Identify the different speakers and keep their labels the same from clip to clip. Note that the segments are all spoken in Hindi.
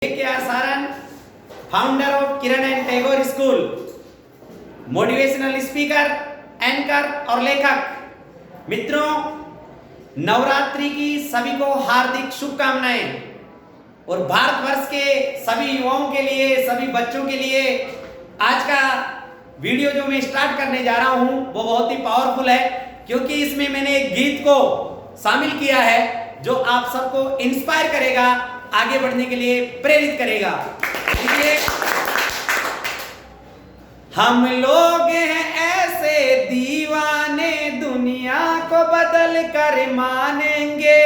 Speaker 1: KR. Saran, founder of Kiran and Tagore school, motivational speaker, anchor और लेखक। मित्रों, नवरात्रि की सभी को हार्दिक शुभकामनाएं। और भारतवर्ष के सभी युवाओं के लिए, सभी बच्चों के लिए आज का वीडियो जो मैं स्टार्ट करने जा रहा हूं वो बहुत ही पावरफुल है, क्योंकि इसमें मैंने एक गीत को शामिल किया है जो आप सबको इंस्पायर करेगा, आगे बढ़ने के लिए प्रेरित करेगा। इसलिए हम लोग हैं ऐसे दीवाने, दुनिया को बदल कर मानेंगे,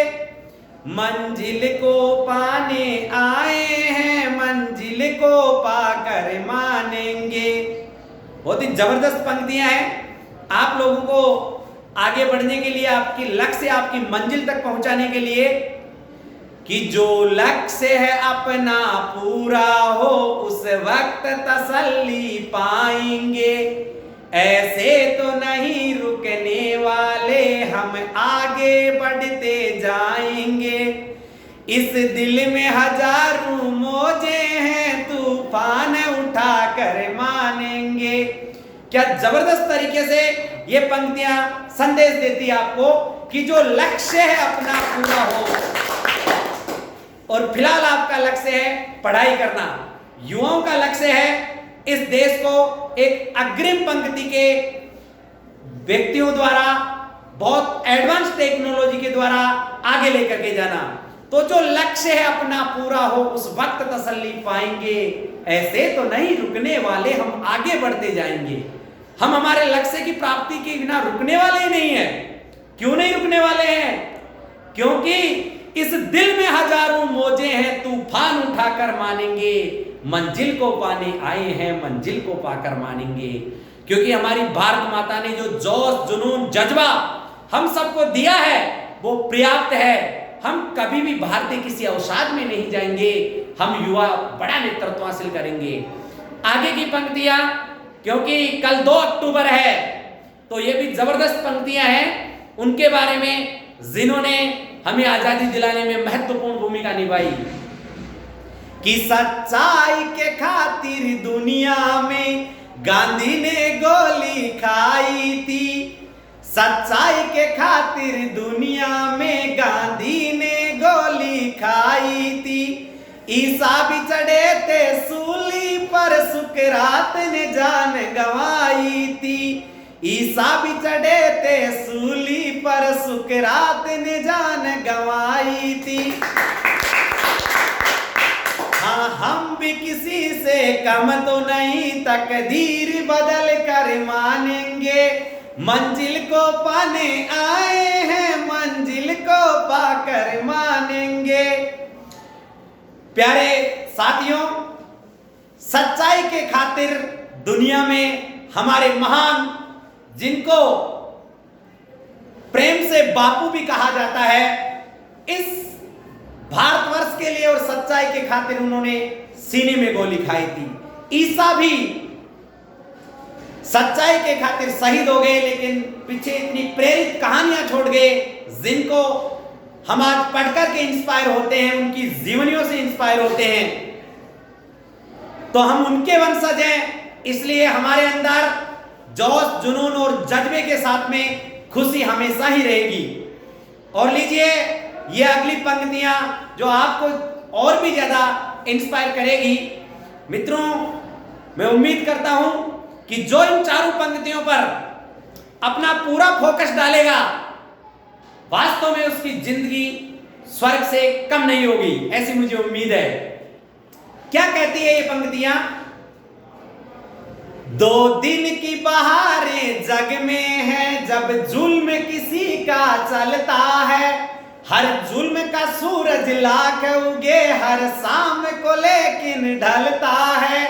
Speaker 1: मंजिल को पाने आए हैं, मंजिल को पाकर मानेंगे। बहुत ही जबरदस्त पंक्तियां हैं। आप लोगों को आगे बढ़ने के लिए, आपकी लक्ष्य, आपकी मंजिल तक पहुंचाने के लिए कि जो लक्ष्य है अपना पूरा हो, उस वक्त तसल्ली पाएंगे। ऐसे तो नहीं रुकने वाले, हम आगे बढ़ते जाएंगे। इस दिल में हजारों मौजे हैं, तूफान उठा कर मानेंगे। क्या जबरदस्त तरीके से ये पंक्तियां संदेश देती है आपको कि जो लक्ष्य है अपना पूरा हो। और फिलहाल आपका लक्ष्य है पढ़ाई करना, युवाओं का लक्ष्य है इस देश को एक अग्रिम पंक्ति के व्यक्तियों द्वारा, बहुत एडवांस टेक्नोलॉजी के द्वारा आगे लेकर के जाना। तो जो लक्ष्य है अपना पूरा हो, उस वक्त तसल्ली पाएंगे। ऐसे तो नहीं रुकने वाले, हम आगे बढ़ते जाएंगे। हम हमारे लक्ष्य की प्राप्ति के बिना रुकने वाले ही नहीं है। क्यों नहीं रुकने वाले हैं? क्योंकि इस दिल में हजारों मौजे हैं, तूफान उठाकर मानेंगे। मंजिल को पाने आए हैं, मंजिल को पाकर मानेंगे। क्योंकि हमारी भारत माता ने जो जोश, जुनून, जज्बा हम सबको दिया है वो पर्याप्त है। हम कभी भी भारतीय किसी अवसाद में नहीं जाएंगे। हम युवा बड़ा नेतृत्व हासिल करेंगे। आगे की पंक्तियां, क्योंकि कल 2 अक्टूबर है तो ये भी जबरदस्त पंक्तियां हैं उनके बारे में जिन्होंने हमें आजादी दिलाने में महत्वपूर्ण भूमिका निभाई। कि सच्चाई के खातिर दुनिया में गांधी ने गोली खाई थी। सच्चाई के खातिर दुनिया में गांधी ने गोली खाई थी। ईसा भी चढ़े थे सूली पर, सुकरात ने जान गंवाई थी। ईसा भी चढ़े थे सूली पर, सुकरात ने जान गंवाई थी। हाँ, हम भी किसी से कम तो नहीं, तकदीर बदल कर मानेंगे। मंजिल को पाने आए हैं, मंजिल को पाकर मानेंगे। प्यारे साथियों, सच्चाई के खातिर दुनिया में हमारे महान, जिनको प्रेम से बापू भी कहा जाता है, इस भारतवर्ष के लिए और सच्चाई के खातिर उन्होंने सीने में गोली खाई थी। ईसा भी सच्चाई के खातिर शहीद हो गए, लेकिन पीछे इतनी प्रेरित कहानियां छोड़ गए जिनको हम आज पढ़कर के इंस्पायर होते हैं, उनकी जीवनियों से इंस्पायर होते हैं। तो हम उनके वंशज हैं, इसलिए हमारे अंदर जोश, जुनून और जज्बे के साथ में खुशी हमेशा ही रहेगी। और लीजिए ये अगली पंक्तियां जो आपको और भी ज्यादा इंस्पायर करेगी। मित्रों, मैं उम्मीद करता हूं कि जो इन चारों पंक्तियों पर अपना पूरा फोकस डालेगा, वास्तव में उसकी जिंदगी स्वर्ग से कम नहीं होगी, ऐसी मुझे उम्मीद है। क्या कहती है ये पंक्तियां? 2 दिन की बहारें जग में है, जब जुल्म किसी का चलता है। हर जुल्म का सूरज लाख उगे, हर शाम को लेकिन ढलता है।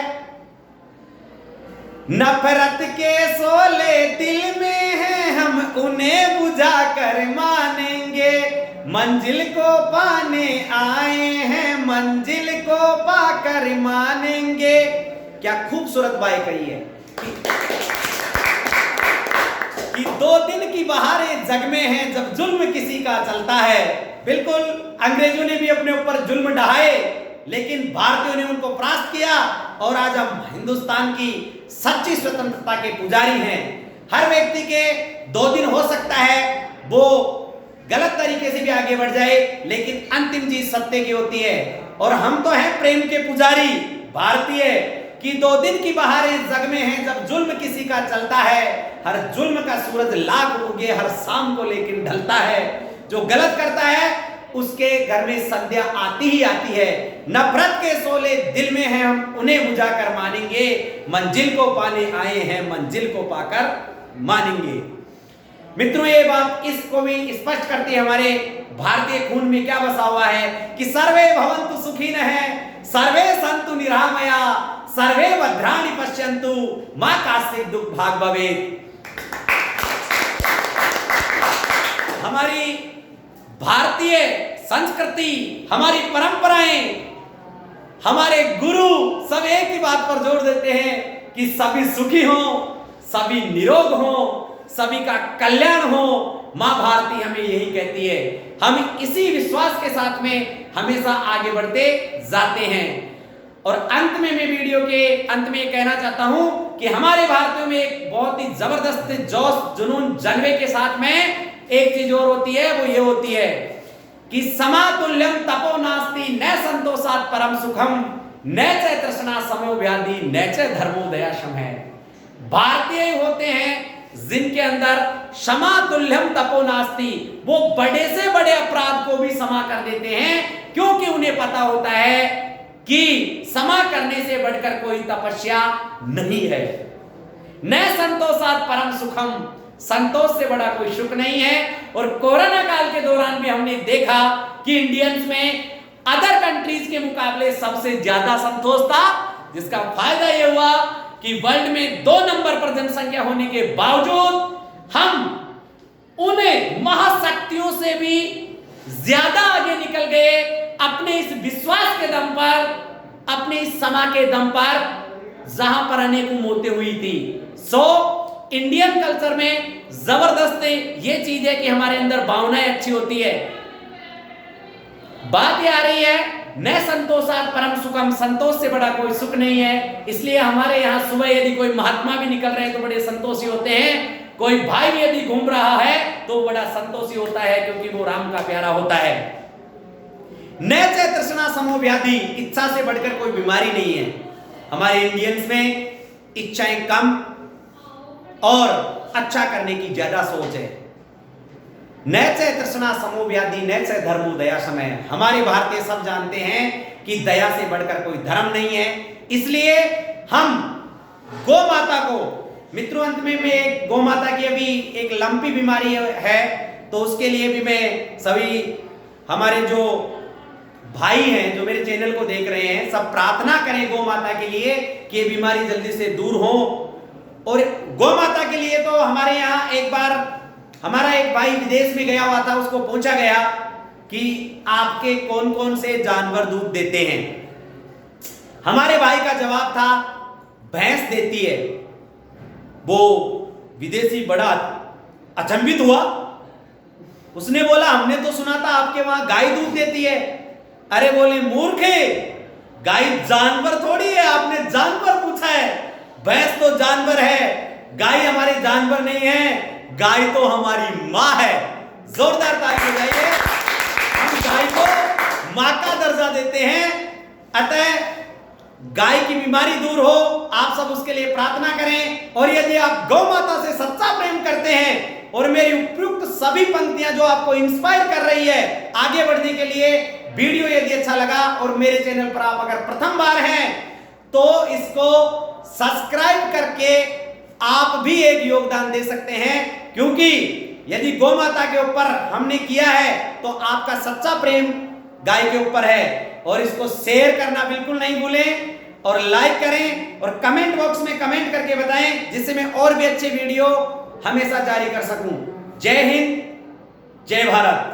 Speaker 1: नफरत के शोले दिल में हैं, हम उन्हें बुझा कर मानेंगे। मंजिल को पाने आए हैं, मंजिल को पाकर मानेंगे। क्या खूबसूरत बात कही है कि 2 दिन की बहारें जग में हैं, जब जुल्म किसी का चलता है। बिल्कुल, अंग्रेजों ने भी अपने ऊपर जुल्म ढहाए, लेकिन भारतीयों ने उनको परास्त किया और आज हम हिंदुस्तान की सच्ची स्वतंत्रता के पुजारी हैं। हर व्यक्ति के 2 दिन हो सकता है वो गलत तरीके से भी आगे बढ़ जाए, लेकिन अंतिम चीज सत्य की होती है। और हम तो हैं प्रेम के पुजारी भारतीय कि 2 दिन की बहार इस जग में है, जब जुल्म किसी का चलता है, हर जुल्म का सूरज लाख उगे हर शाम को लेकिन ढलता है। जो गलत करता है उसके घर में संध्या आती ही आती है। नफरत के शोले दिल में हैं, हम उन्हें बुझा कर मानेंगे, मंजिल को पाने आए हैं, मंजिल को पाकर मानेंगे। मित्रों, ये बात इसको भी स्पष्ट करती है हमारे भारतीय खून में क्या बसा हुआ है कि सर्वे भवन्तु सुखिनः, सर्वे सन्तु निरामया, सर्वे भद्राणि पश्यन्तु, मा कश्चित् दुःखभाग् भवेत्। हमारी भारतीय संस्कृति, हमारी परंपराएं, हमारे गुरु सब एक ही बात पर जोर देते हैं कि सभी सुखी हों, सभी निरोग हों, सभी का कल्याण हो। मां भारती हमें यही कहती है। हम इसी विश्वास के साथ में हमेशा आगे बढ़ते जाते हैं। और अंत में मैं वीडियो के अंत में कहना चाहता हूं कि हमारे भारतीयों में एक बहुत ही जबरदस्त जोश, जुनून, जज्बे के साथ में एक चीज और होती है, वो ये होती है कि समातुल्यम तपो नास्ति न संतोषात् परम सुखम न च तृष्णा समो व्याधि न च धर्मो दयाशम है। भारतीय होते हैं जिनके अंदर क्षमातुल्यम तपो नास्ति, वो बड़े से बड़े अपराध को भी क्षमा कर देते हैं, क्योंकि उन्हें पता होता है कि क्षमा करने से बढ़कर कोई तपस्या नहीं है। न संतोषात् परम सुखम, संतोष से बड़ा कोई सुख नहीं है। और कोरोना काल के दौरान भी हमने देखा कि इंडियंस में अदर कंट्रीज के मुकाबले सबसे ज्यादा संतोष था, जिसका फायदा यह हुआ कि वर्ल्ड में 2 नंबर पर जनसंख्या होने के बावजूद हम उन्हें महाशक्तियों से भी ज्यादा आगे निकल गए, अपने इस विश्वास के दम पर, अपने इस समा के दम पर, जहां पर अनेक मौतें हुई थी। इंडियन कल्चर में जबरदस्त ये चीज है कि हमारे अंदर भावनाएं अच्छी होती है। बात ये आ रही है न संतोषात् परम सुखम, संतोष से बड़ा कोई सुख नहीं है। इसलिए हमारे यहाँ सुबह यदि कोई महात्मा भी निकल रहे हैं तो बड़े संतोषी होते हैं, कोई भाई भी यदि घूम रहा है तो बड़ा संतोषी होता है, क्योंकि वो राम का प्यारा होता है। न च तृष्णा समो व्याधि, इच्छा से बढ़कर कोई बीमारी नहीं है। हमारे इंडियंस में इच्छाएं कम और अच्छा करने की ज्यादा सोच है। न च तृष्णा समो व्याधि न च धर्मो दयाशम है। हमारे भारतीय सब जानते हैं कि दया से बढ़कर कोई धर्म नहीं है। इसलिए हम गौ माता को, मित्रों अंत में मैं गौ माता की अभी एक लंपी बीमारी है, तो उसके लिए भी मैं सभी हमारे जो भाई हैं जो मेरे चैनल को देख रहे हैं, सब प्रार्थना करें गौ माता के लिए कि ये बीमारी जल्दी से दूर हो। और गौ माता के लिए तो हमारे यहाँ एक बार हमारा एक भाई विदेश में गया हुआ था, उसको पूछा गया कि आपके कौन कौन से जानवर दूध देते हैं। हमारे भाई का जवाब था भैंस देती है। वो विदेशी बड़ा अचंभित हुआ, उसने बोला हमने तो सुना था आपके वहां गाय दूध देती है। अरे बोले मूर्खे, गाय जानवर थोड़ी है, आपने जानवर पूछा है। भैंस तो जानवर है, गाय हमारे जानवर नहीं है, गाय तो हमारी माँ है। जोरदार ताली बजाइए। हम गाय को माँ का दर्जा देते हैं। अतः गाय की बीमारी दूर हो, आप सब उसके लिए प्रार्थना करें। और यदि आप गौ माता से सच्चा प्रेम करते हैं और मेरी उपयुक्त सभी पंक्तियां जो आपको इंस्पायर कर रही है आगे बढ़ने के लिए, वीडियो यदि अच्छा लगा और मेरे चैनल पर आप अगर प्रथम बार हैं तो इसको सब्सक्राइब करके आप भी एक योगदान दे सकते हैं, क्योंकि यदि गौ माता के ऊपर हमने किया है तो आपका सच्चा प्रेम गाय के ऊपर है। और इसको शेयर करना बिल्कुल नहीं भूलें और लाइक करें और कमेंट बॉक्स में कमेंट करके बताएं, जिससे मैं और भी अच्छे वीडियो हमेशा जारी कर सकूं। जय हिंद, जय भारत।